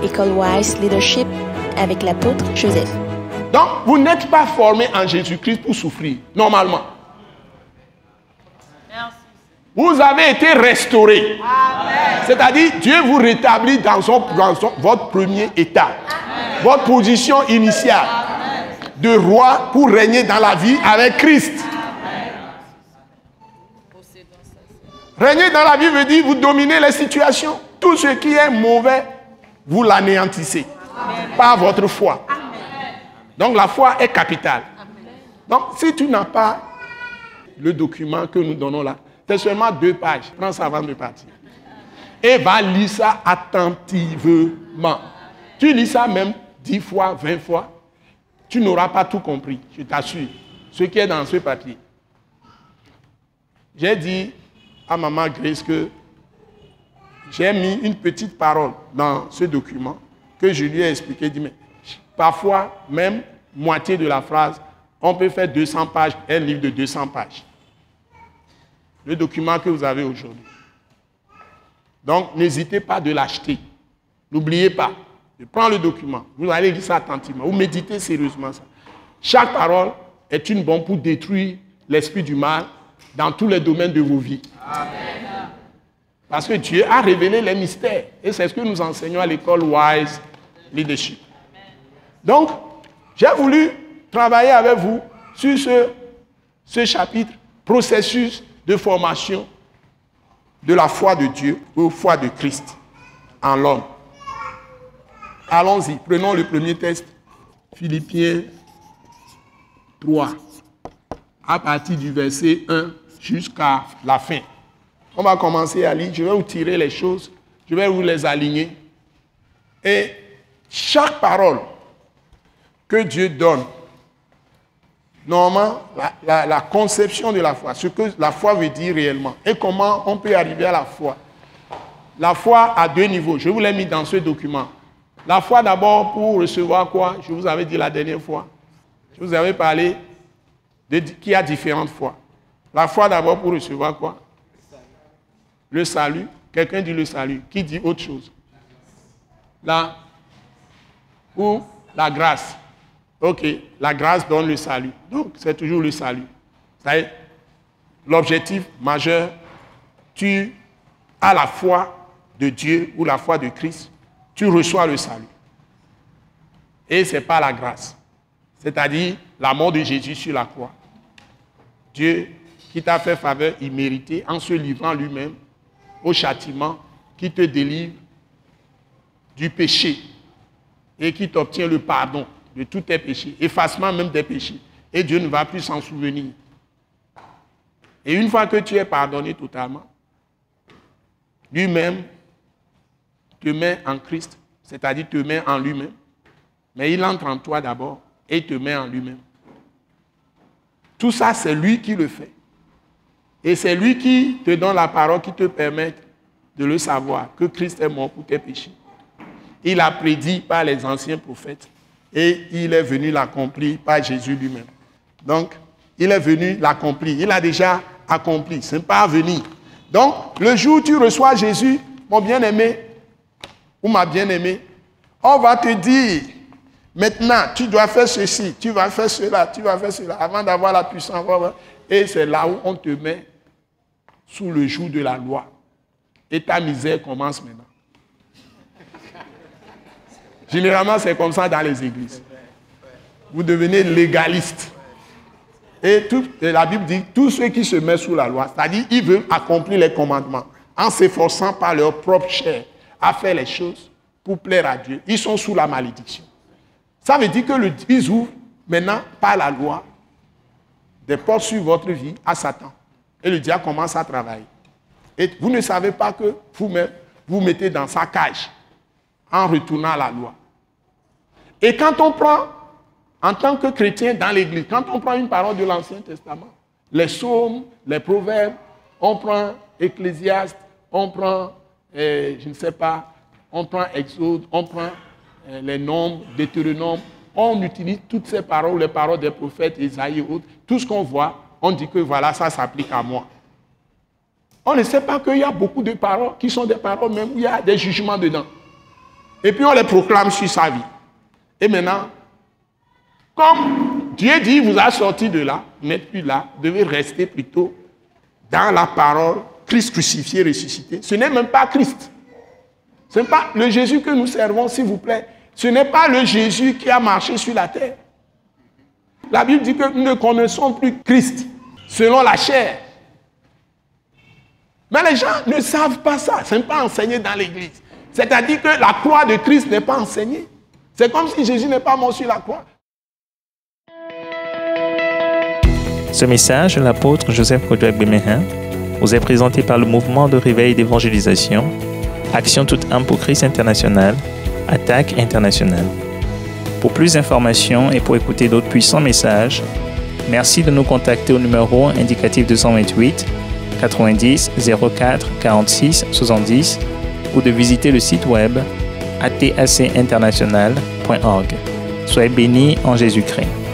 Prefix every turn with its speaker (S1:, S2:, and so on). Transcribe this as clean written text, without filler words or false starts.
S1: École Wise Leadership avec l'apôtre Joseph.
S2: Donc, vous n'êtes pas formé en Jésus-Christ pour souffrir, normalement. Merci. Vous avez été restauré. C'est-à-dire, Dieu vous rétablit dans votre premier état. Amen. Votre position initiale. Amen. De roi pour régner dans la vie avec Christ. Amen. Régner dans la vie veut dire vous dominez les situations. Tout ce qui est mauvais, vous l'anéantissez. Par votre foi. Amen. Donc la foi est capitale. Amen. Donc si tu n'as pas le document que nous donnons là, c'est seulement 2 pages. Prends ça avant de partir. Et va lire ça attentivement. Tu lis ça même 10 fois, 20 fois. Tu n'auras pas tout compris, je t'assure. Ce qui est dans ce papier. J'ai dit à Maman Grace que j'ai mis une petite parole dans ce document que je lui ai expliqué. Dit, mais parfois, même moitié de la phrase, on peut faire 200 pages, un livre de 200 pages. Le document que vous avez aujourd'hui. Donc, n'hésitez pas de l'acheter. N'oubliez pas de prendre le document. Vous allez lire ça attentivement. Vous méditez sérieusement ça. Chaque parole est une bombe pour détruire l'esprit du mal dans tous les domaines de vos vies. Amen. Parce que Dieu a révélé les mystères. Et c'est ce que nous enseignons à l'école Wise Leadership. Donc, j'ai voulu travailler avec vous sur ce chapitre, processus de formation de la foi de Dieu ou foi de Christ en l'homme. Allons-y, prenons le premier texte, Philippiens 3, à partir du verset 1 jusqu'à la fin. On va commencer à lire, je vais vous tirer les choses, je vais vous les aligner. Et chaque parole que Dieu donne, normalement, la conception de la foi, ce que la foi veut dire réellement, et comment on peut arriver à la foi. La foi à 2 niveaux, je vous l'ai mis dans ce document. La foi d'abord pour recevoir quoi? Je vous avais dit la dernière fois. Je vous avais parlé qu'il y a différentes foi. La foi d'abord pour recevoir quoi? Le salut. Quelqu'un dit le salut. Qui dit autre chose? Là. Ou la grâce. Ok, la grâce donne le salut. Donc, c'est toujours le salut. C'est l'objectif majeur. Tu as la foi de Dieu ou la foi de Christ. Tu reçois le salut. Et ce n'est pas la grâce. C'est-à-dire la mort de Jésus sur la croix. Dieu qui t'a fait faveur imméritée en se livrant lui-même au châtiment qui te délivre du péché et qui t'obtient le pardon de tous tes péchés, effacement même des péchés. Et Dieu ne va plus s'en souvenir. Et une fois que tu es pardonné totalement, lui-même te met en Christ, c'est-à-dire te met en lui-même. Mais il entre en toi d'abord et te met en lui-même. Tout ça, c'est lui qui le fait. Et c'est lui qui te donne la parole qui te permet de le savoir, que Christ est mort pour tes péchés. Il a prédit par les anciens prophètes et il est venu l'accomplir par Jésus lui-même. Donc, il est venu l'accomplir. Il a déjà accompli. Ce n'est pas à venir. Donc, le jour où tu reçois Jésus, mon bien-aimé, ou ma bien-aimée, on va te dire, maintenant, tu dois faire ceci, tu vas faire cela, avant d'avoir la puissance. Et c'est là où on te met sous le joug de la loi. Et ta misère commence maintenant. Généralement, c'est comme ça dans les églises. Vous devenez légaliste. Et la Bible dit, tous ceux qui se mettent sous la loi, c'est-à-dire ils veulent accomplir les commandements, en s'efforçant par leur propre chair à faire les choses pour plaire à Dieu, ils sont sous la malédiction. Ça veut dire qu'ils ouvrent maintenant par la loi des portes sur votre vie à Satan. Et le diable commence à travailler. Et vous ne savez pas que vous-même, vous mettez dans sa cage en retournant à la loi. Et quand on prend, en tant que chrétien dans l'église, quand on prend une parole de l'Ancien Testament, les psaumes, les proverbes, on prend Ecclésiaste, on prend, je ne sais pas, on prend Exode, on prend les nombres, Deutéronome, on utilise toutes ces paroles, les paroles des prophètes, Isaïe et autres, tout ce qu'on voit, on dit que voilà, ça s'applique à moi. On ne sait pas qu'il y a beaucoup de paroles qui sont des paroles même où il y a des jugements dedans. Et puis on les proclame sur sa vie. Et maintenant, comme Dieu dit, vous a sorti de là, vous n'êtes plus là, vous devez rester plutôt dans la parole, Christ crucifié, ressuscité. Ce n'est même pas Christ. Ce n'est pas le Jésus que nous servons, s'il vous plaît. Ce n'est pas le Jésus qui a marché sur la terre. La Bible dit que nous ne connaissons plus Christ selon la chair. Mais les gens ne savent pas ça. Ce n'est pas enseigné dans l'Église. C'est-à-dire que la croix de Christ n'est pas enseignée. C'est comme si Jésus n'est pas mort sur la croix.
S3: Ce message de l'apôtre Joseph Kodouak Bemehin vous est présenté par le mouvement de réveil d'évangélisation, Action toute âme pour Christ international, Attaque internationale. Pour plus d'informations et pour écouter d'autres puissants messages, merci de nous contacter au numéro indicatif 228 90 04 46 70 ou de visiter le site web atacinternational.org. Soyez bénis en Jésus-Christ.